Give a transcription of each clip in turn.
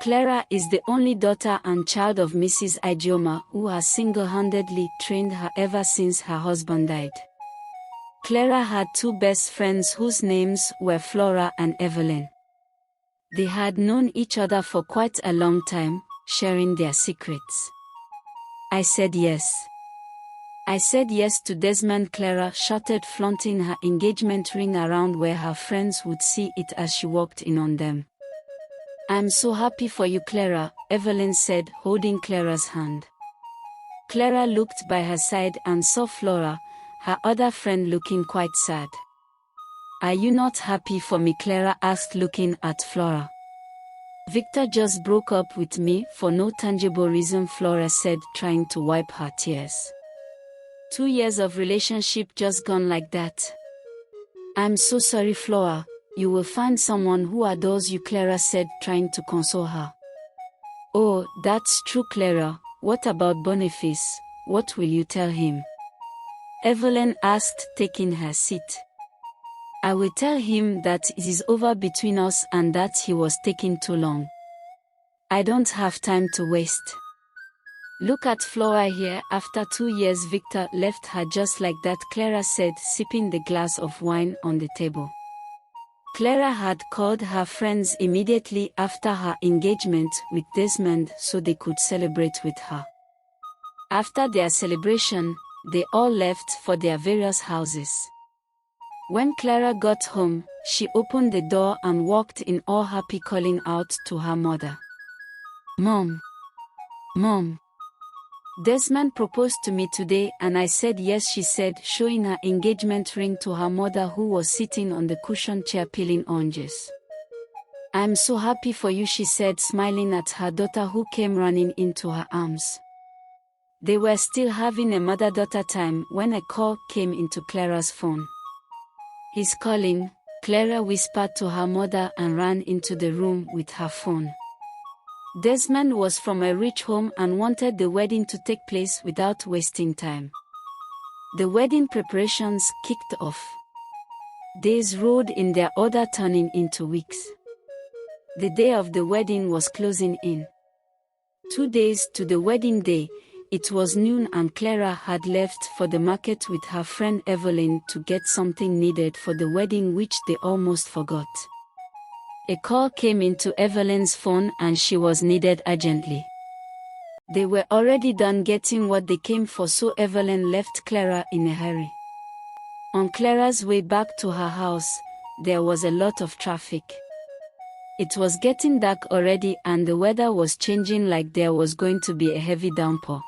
Clara is the only daughter and child of Mrs. Ijeoma, who has single-handedly trained her ever since her husband died. Clara had two best friends whose names were Flora and Evelyn. They had known each other for quite a long time, sharing their secrets. I said yes. I said yes to Desmond, Clara shouted, flaunting her engagement ring around where her friends would see it as she walked in on them. I'm so happy for you, Clara, Evelyn said, holding Clara's hand. Clara looked by her side and saw Flora, her other friend, looking quite sad. Are you not happy for me? Clara asked, looking at Flora. Victor just broke up with me for no tangible reason, Flora said, trying to wipe her tears. 2 years of relationship just gone like that. I'm so sorry, Flora. You will find someone who adores you, Clara said, trying to console her. Oh, that's true, Clara. What about Boniface? What will you tell him? Evelyn asked, taking her seat. I will tell him that it is over between us and that he was taking too long. I don't have time to waste. Look at Flora here. After 2 years Victor left her just like that, Clara said, sipping the glass of wine on the table. Clara had called her friends immediately after her engagement with Desmond so they could celebrate with her. After their celebration, they all left for their various houses. When Clara got home, she opened the door and walked in all happy, calling out to her mother. Mom! Mom! Desmond proposed to me today and I said yes, she said, showing her engagement ring to her mother, who was sitting on the cushioned chair peeling oranges. I'm so happy for you, she said, smiling at her daughter who came running into her arms. They were still having a mother-daughter time when a call came into Clara's phone. He's calling, Clara whispered to her mother and ran into the room with her phone. Desmond was from a rich home and wanted the wedding to take place without wasting time. The wedding preparations kicked off. Days rolled in their order, turning into weeks. The day of the wedding was closing in. 2 days to the wedding day, it was noon and Clara had left for the market with her friend Evelyn to get something needed for the wedding which they almost forgot. A call came into Evelyn's phone and she was needed urgently. They were already done getting what they came for, so Evelyn left Clara in a hurry. On Clara's way back to her house, there was a lot of traffic. It was getting dark already and the weather was changing, like there was going to be a heavy downpour.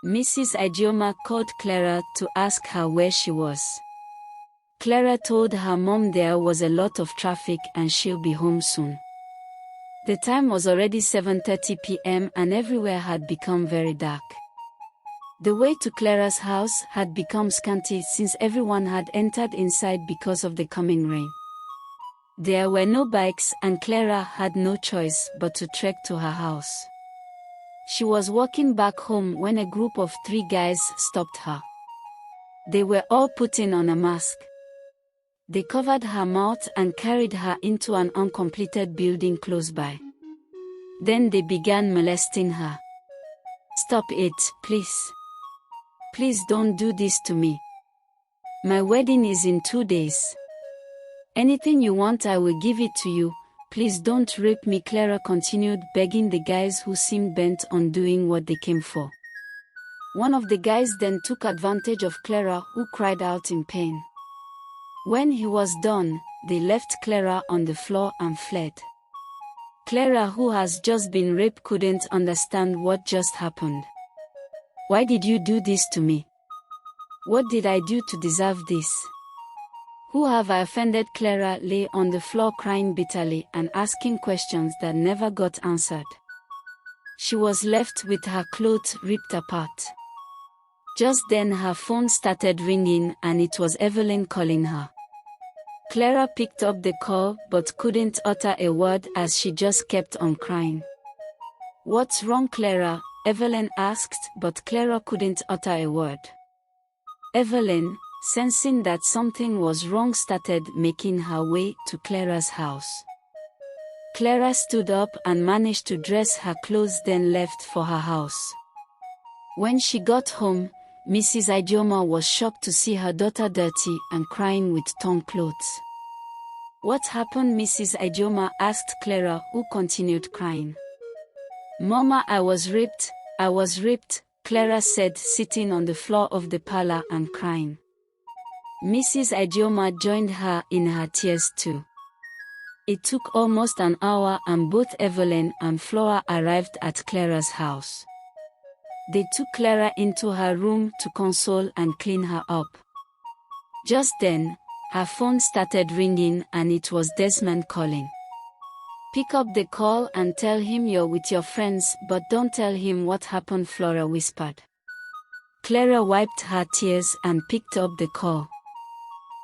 Mrs. Ijeoma called Clara to ask her where she was. Clara told her mom there was a lot of traffic and she'll be home soon. The time was already 7:30 p.m. and everywhere had become very dark. The way to Clara's house had become scanty since everyone had entered inside because of the coming rain. There were no bikes and Clara had no choice but to trek to her house. She was walking back home when a group of 3 guys stopped her. They were all putting on a mask. They covered her mouth and carried her into an uncompleted building close by. Then they began molesting her. Stop it, please. Please don't do this to me. My wedding is in 2 days. Anything you want, I will give it to you. Please don't rape me, Clara continued, begging the guys who seemed bent on doing what they came for. One of the guys then took advantage of Clara, who cried out in pain. When he was done, they left Clara on the floor and fled. Clara, who has just been raped, couldn't understand what just happened. Why did you do this to me? What did I do to deserve this? Who have I offended? Clara lay on the floor crying bitterly and asking questions that never got answered. She was left with her clothes ripped apart. Just then her phone started ringing and it was Evelyn calling her. Clara picked up the call but couldn't utter a word as she just kept on crying. What's wrong, Clara? Evelyn asked, but Clara couldn't utter a word. Evelyn, sensing that something was wrong, started making her way to Clara's house. Clara stood up and managed to dress her clothes, then left for her house. When she got home, Mrs. Ijeoma was shocked to see her daughter dirty and crying with torn clothes. "What happened, Mrs. Ijeoma?" asked Clara, who continued crying. "Mama, I was raped," Clara said, sitting on the floor of the parlor and crying. Mrs. Ijeoma joined her in her tears too. It took almost an hour and both Evelyn and Flora arrived at Clara's house. They took Clara into her room to console and clean her up. Just then, her phone started ringing and it was Desmond calling. "Pick up the call and tell him you're with your friends, but don't tell him what happened," Flora whispered. Clara wiped her tears and picked up the call.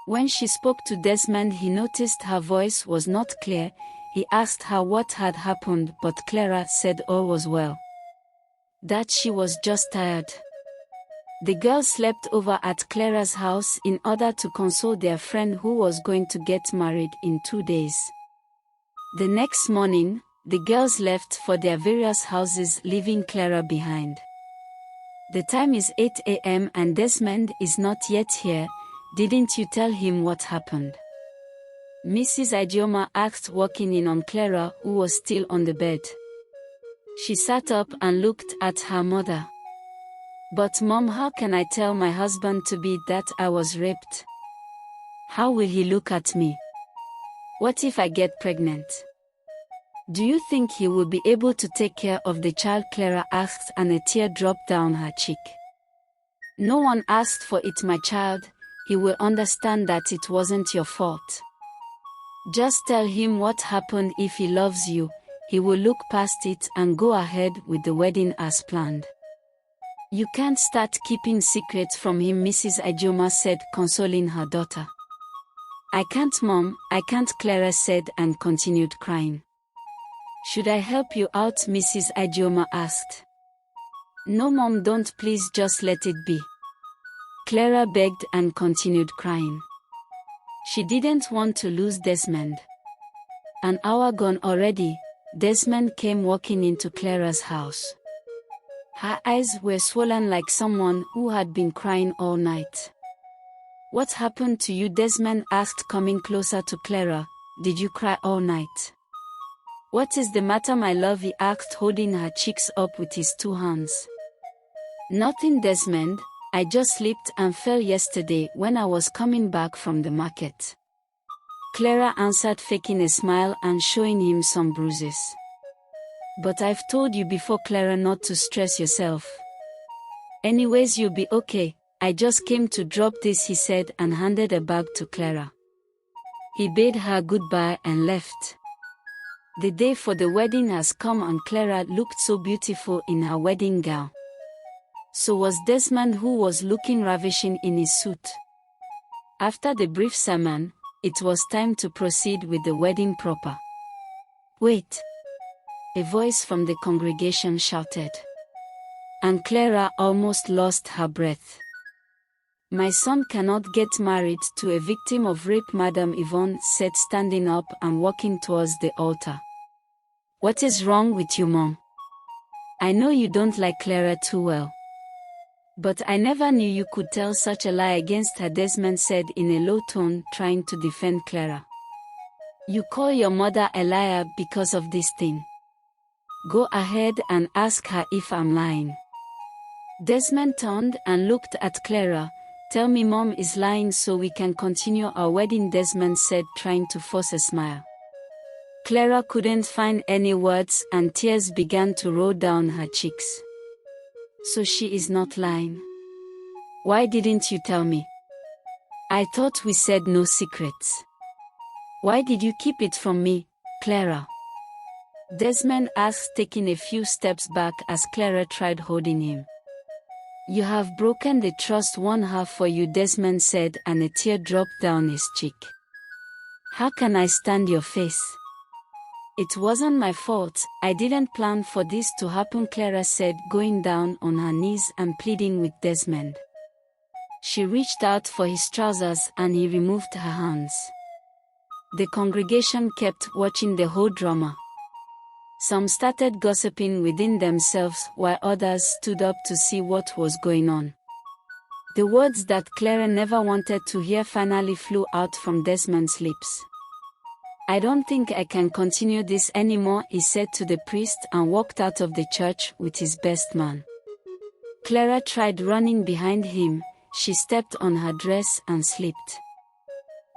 When she spoke to Desmond, he noticed her voice was not clear. He asked her what had happened, but Clara said all was well. That she was just tired. The girls slept over at Clara's house in order to console their friend who was going to get married in 2 days. The next morning, the girls left for their various houses, leaving Clara behind. The time is 8 a.m. and Desmond is not yet here. "Didn't you tell him what happened?" Mrs. Ijeoma asked, walking in on Clara, who was still on the bed. She sat up and looked at her mother. "But Mom, how can I tell my husband to be that I was raped? How will he look at me? What if I get pregnant? Do you think he will be able to take care of the child?" Clara asked, and a tear dropped down her cheek. "No one asked for it, my child. He will understand that it wasn't your fault. Just tell him what happened. If he loves you, he will look past it and go ahead with the wedding as planned. You can't start keeping secrets from him," Mrs. Ijeoma said, consoling her daughter. "I can't, Mom, I can't," Clara said and continued crying. "Should I help you out?" Mrs. Ijeoma asked. "No, Mom, don't, please, just let it be," Clara begged and continued crying. She didn't want to lose Desmond. An hour gone already, Desmond came walking into Clara's house. Her eyes were swollen like someone who had been crying all night. "What happened to you?" Desmond asked, coming closer to Clara. "Did you cry all night?" "What is the matter, my love?" he asked, holding her cheeks up with his 2 hands. "Nothing, Desmond. I just slipped and fell yesterday when I was coming back from the market," Clara answered, faking a smile and showing him some bruises. "But I've told you before, Clara, not to stress yourself. Anyways, you'll be okay. I just came to drop this," he said and handed a bag to Clara. He bade her goodbye and left. The day for the wedding has come and Clara looked so beautiful in her wedding gown. So was Desmond, who was looking ravishing in his suit. After the brief sermon, it was time to proceed with the wedding proper. "Wait!" a voice from the congregation shouted. And Clara almost lost her breath. "My son cannot get married to a victim of rape," Madame Yvonne said, standing up and walking towards the altar. "What is wrong with you, Mom? I know you don't like Clara too well. But I never knew you could tell such a lie against her," Desmond said in a low tone, trying to defend Clara. "You call your mother a liar because of this thing? Go ahead and ask her if I'm lying." Desmond turned and looked at Clara. "Tell me Mom is lying so we can continue our wedding," Desmond said, trying to force a smile. Clara couldn't find any words and tears began to roll down her cheeks. "So she is not lying? Why didn't you tell me? I thought we said no secrets. Why did you keep it from me, Clara?" Desmond asked, taking a few steps back as Clara tried holding him. "You have broken the trust one have for you," Desmond said, and a tear dropped down his cheek. "How can I stand your face? It wasn't my fault. I didn't plan for this to happen," Clara said, going down on her knees and pleading with Desmond. She reached out for his trousers and he removed her hands. The congregation kept watching the whole drama. Some started gossiping within themselves while others stood up to see what was going on. The words that Clara never wanted to hear finally flew out from Desmond's lips. "I don't think I can continue this anymore," he said to the priest and walked out of the church with his best man. Clara tried running behind him. She stepped on her dress and slipped.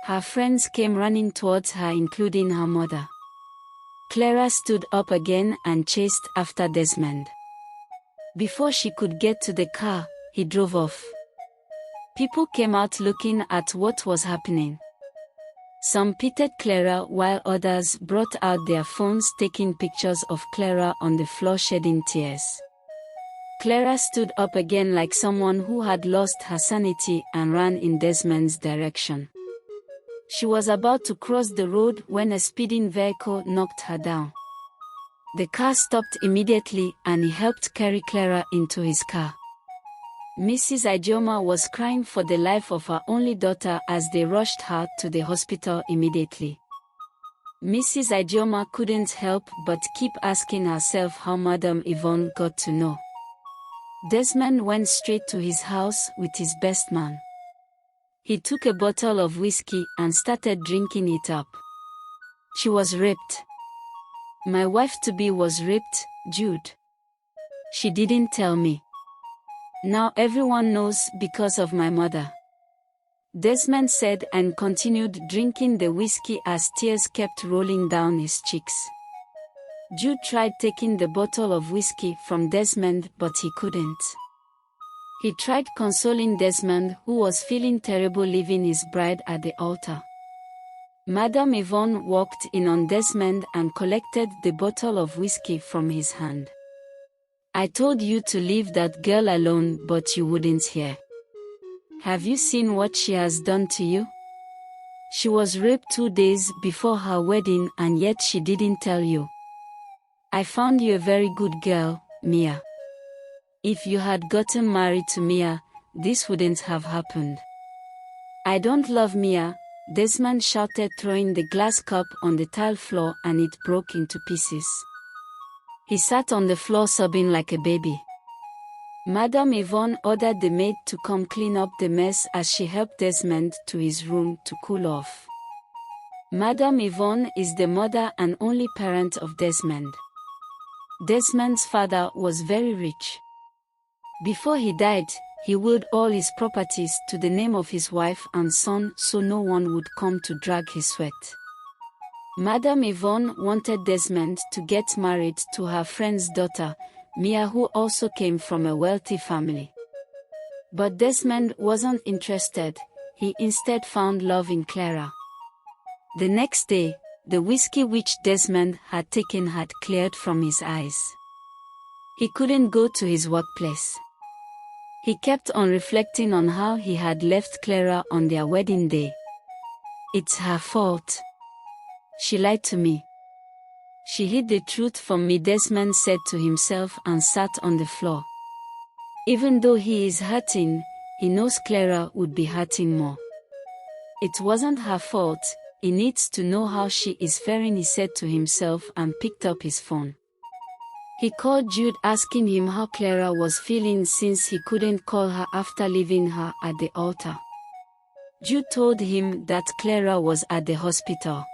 Her friends came running towards her, including her mother. Clara stood up again and chased after Desmond. Before she could get to the car, he drove off. People came out looking at what was happening. Some pitied Clara while others brought out their phones, taking pictures of Clara on the floor shedding tears. Clara stood up again like someone who had lost her sanity and ran in Desmond's direction. She was about to cross the road when a speeding vehicle knocked her down. The car stopped immediately and he helped carry Clara into his car. Mrs. Ijeoma was crying for the life of her only daughter as they rushed her to the hospital immediately. Mrs. Ijeoma couldn't help but keep asking herself how Madame Yvonne got to know. Desmond went straight to his house with his best man. He took a bottle of whiskey and started drinking it up. "She was raped. My wife-to-be was raped, Jude. She didn't tell me. Now everyone knows because of my mother," Desmond said and continued drinking the whiskey as tears kept rolling down his cheeks. Jude tried taking the bottle of whiskey from Desmond, but he couldn't. He tried consoling Desmond, who was feeling terrible, leaving his bride at the altar. Madame Yvonne walked in on Desmond and collected the bottle of whiskey from his hand. "I told you to leave that girl alone, but you wouldn't hear. Have you seen what she has done to you? She was raped 2 days before her wedding and yet she didn't tell you. I found you a very good girl, Mia. If you had gotten married to Mia, this wouldn't have happened." "I don't love Mia," Desmond shouted, throwing the glass cup on the tile floor and it broke into pieces. He sat on the floor sobbing like a baby. Madame Yvonne ordered the maid to come clean up the mess as she helped Desmond to his room to cool off. Madame Yvonne is the mother and only parent of Desmond. Desmond's father was very rich. Before he died, he willed all his properties to the name of his wife and son so no one would come to drag his sweat. Madame Yvonne wanted Desmond to get married to her friend's daughter, Mia, who also came from a wealthy family. But Desmond wasn't interested. He instead found love in Clara. The next day, the whiskey which Desmond had taken had cleared from his eyes. He couldn't go to his workplace. He kept on reflecting on how he had left Clara on their wedding day. "It's her fault. She lied to me. She hid the truth from me," Desmond said to himself and sat on the floor. Even though he is hurting, he knows Clara would be hurting more. It wasn't her fault. He needs to know how she is faring, he said to himself and picked up his phone. He called Jude, asking him how Clara was feeling since he couldn't call her after leaving her at the altar. Jude told him that Clara was at the hospital.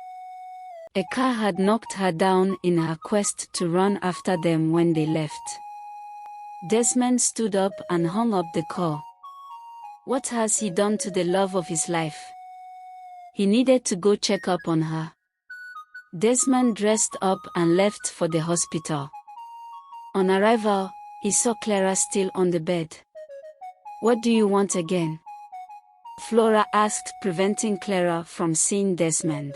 A car had knocked her down in her quest to run after them when they left. Desmond stood up and hung up the call. What has he done to the love of his life? He needed to go check up on her. Desmond dressed up and left for the hospital. On arrival, he saw Clara still on the bed. "What do you want again?" Flora asked, preventing Clara from seeing Desmond.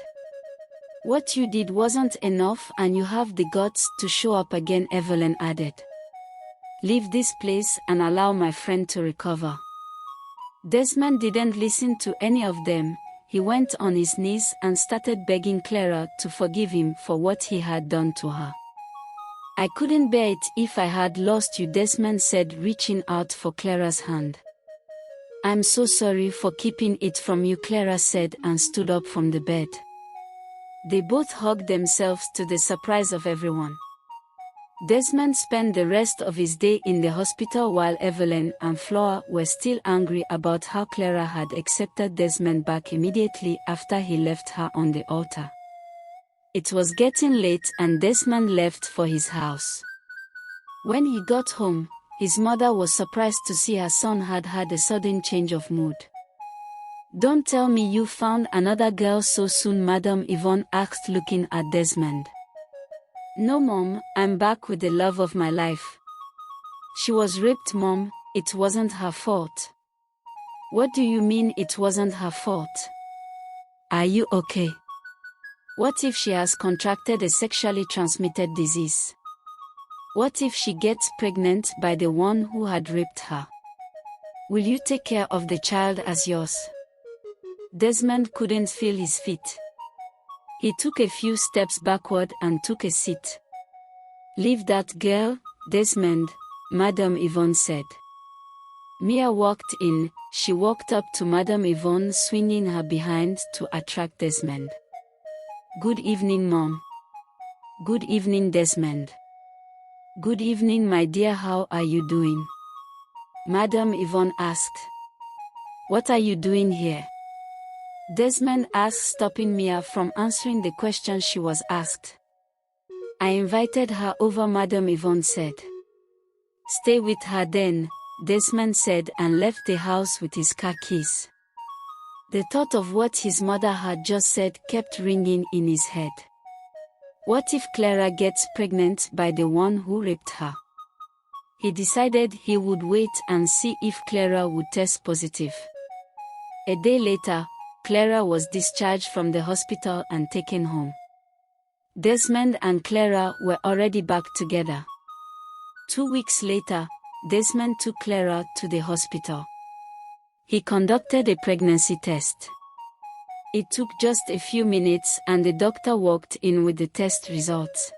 "What you did wasn't enough and you have the guts to show up again," Evelyn added. "Leave this place and allow my friend to recover." Desmond didn't listen to any of them. He went on his knees and started begging Clara to forgive him for what he had done to her. "I couldn't bear it if I had lost you," Desmond said, reaching out for Clara's hand. "I'm so sorry for keeping it from you," Clara said and stood up from the bed. They both hugged themselves to the surprise of everyone. Desmond spent the rest of his day in the hospital while Evelyn and Flora were still angry about how Clara had accepted Desmond back immediately after he left her on the altar. It was getting late and Desmond left for his house. When he got home, his mother was surprised to see her son had had a sudden change of mood. "Don't tell me you found another girl so soon," Madame Yvonne asked, looking at Desmond. "No, Mom, I'm back with the love of my life." "She was raped, Mom. It wasn't her fault." "What do you mean it wasn't her fault? Are you okay? What if she has contracted a sexually transmitted disease? What if she gets pregnant by the one who had raped her? Will you take care of the child as yours?" Desmond couldn't feel his feet. He took a few steps backward and took a seat. "Leave that girl, Desmond," Madame Yvonne said. Mia walked in. She walked up to Madame Yvonne, swinging her behind to attract Desmond. "Good evening, Mom." "Good evening, Desmond." "Good evening, my dear. How are you doing?" Madame Yvonne asked. "What are you doing here?" Desmond asked, stopping Mia from answering the question she was asked. "I invited her over," Madame Yvonne said. "Stay with her then," Desmond said, and left the house with his car keys. The thought of what his mother had just said kept ringing in his head. What if Clara gets pregnant by the one who raped her? He decided he would wait and see if Clara would test positive. A day later, Clara was discharged from the hospital and taken home. Desmond and Clara were already back together. 2 weeks later, Desmond took Clara to the hospital. He conducted a pregnancy test. It took just a few minutes and the doctor walked in with the test results.